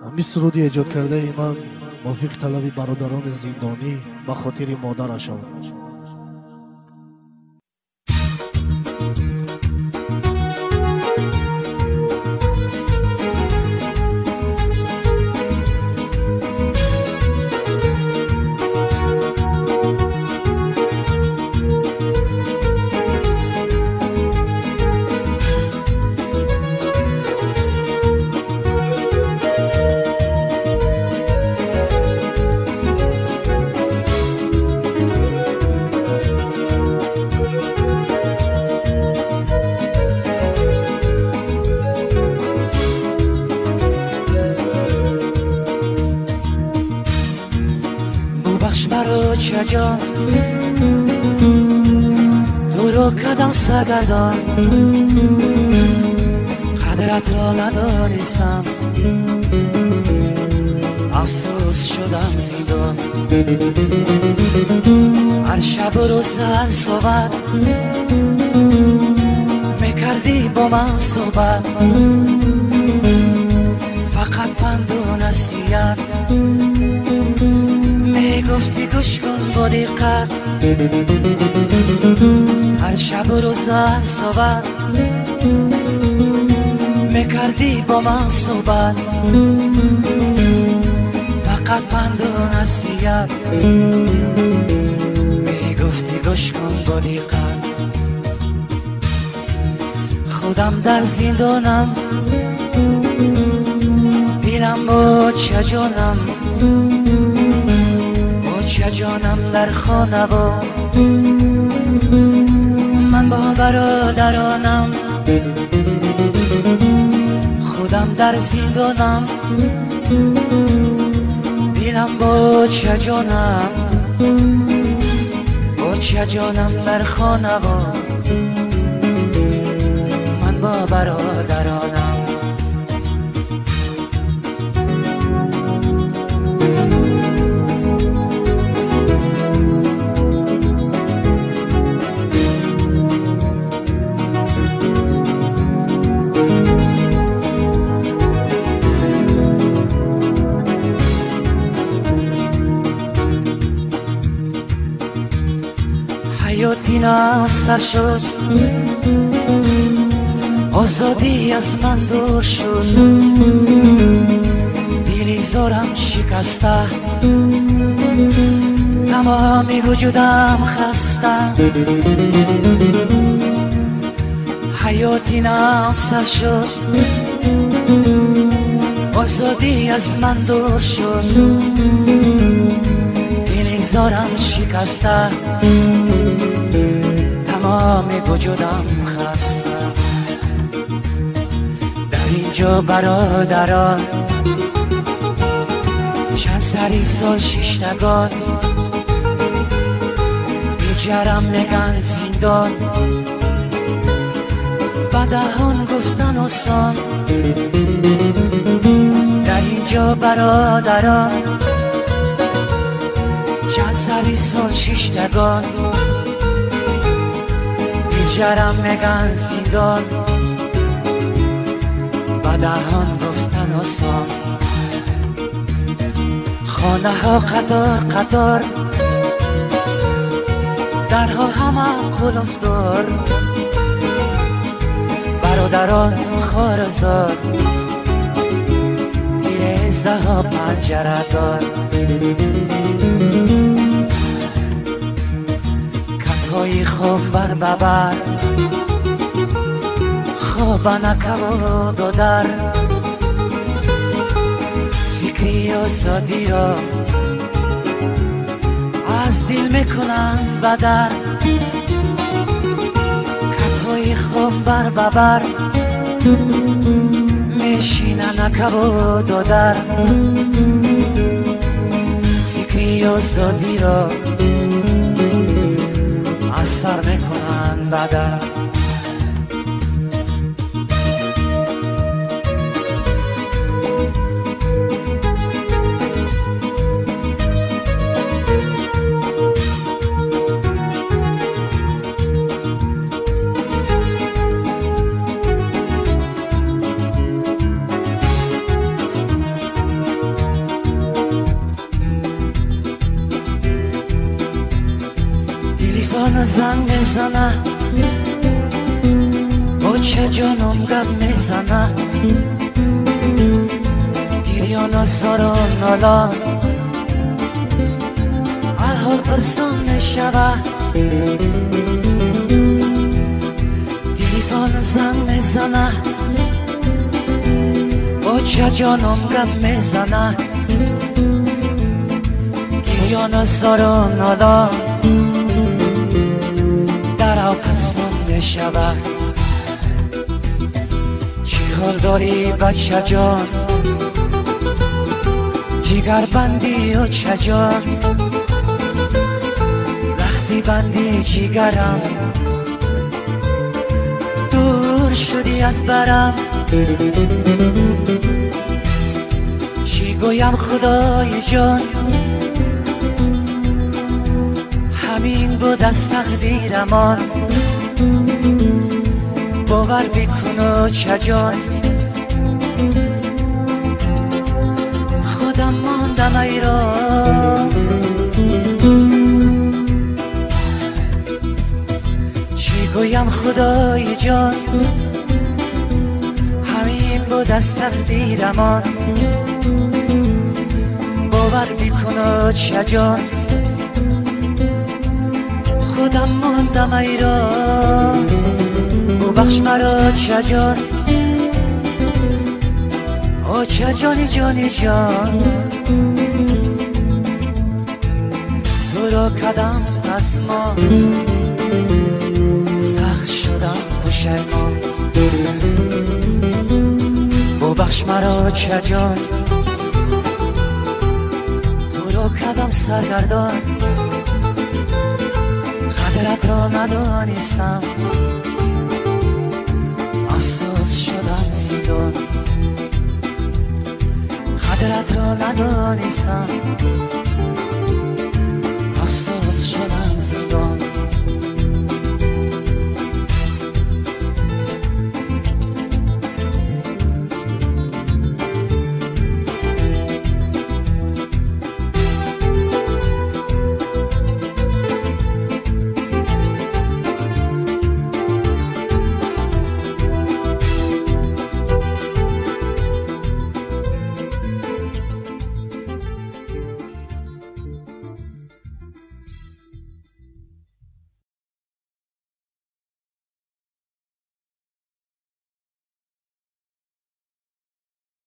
ҳамин суруди эҷод кардаи ман мувофиқ талаби бародарони зиндонӣ ба хотири модарашон. بخش مرا چجان دورو کدم سگردان قدرت را ندانستم افسوس شدم زیدان هر شب و روز هر صحبت میکردی با من صحبت فقط پند و نصیحت گفتی گوش کن با دقت هر شب و روز هر صحبت میکردی با من صحبت فقط پند و نصیحت میگفتی گوش کن با دقت خودم در زندانم دیلم با چجانم جانم در خانه و من با برادرانم خودم در زندانم دیلم با جانم در خانه و من با برادرانم حیاتینا سر شد آزادی از من دور شد دیلی زارم شکسته تمامی وجودم خسته حیاتینا سر شد آزادی از من دور شد دیلی زارم شکسته تمام وجودم خسته در اینجا برادران چند سری سال شیشتگان بیجرم میگن زندان با دهان گفتن آسان در اینجا برادران چند سری سال شیشتگان بیجرم میگن زندان با دهان گفتن آسان خانه ها قطار قطار درها همه قلفدار برادران خارزار تیرزه ها پنجره دار کتهای خوب بر ببر خواب نکو دادر فکری آزادی را از دل میکنن بدر کتهای خوب بر ببر میشینن نکو دادر فکری آزادی را از سر میکنن بدر زنگ میزنه با چه جانم گپ میزنه گریان زار و نالان الحال پرسان میشوه تلیفون زنگ میزنه با چه جانم گپ میزنه گریان زار و نالان درو پرسان میشوه چی حال داری بچه جان جگر بندی و چجان وقتی بندی جگرم دور شدی از برم چی گویم خدای جان همین بود از تقدیرمان باور بکن و چجان خودم ماندم ایران چی گویم خدای جان همین بود از تقدیرمان باور بکن و چجان خودم ماندم ایران ببخش مرا چجان او چه جانی جانی جان تو را کدم از ما سخت شدم پشیمان ببخش مرا چه جان تو را کدم سرگردان قدرت را ندانستم افسوس شدم زندان قدرت را ندانستم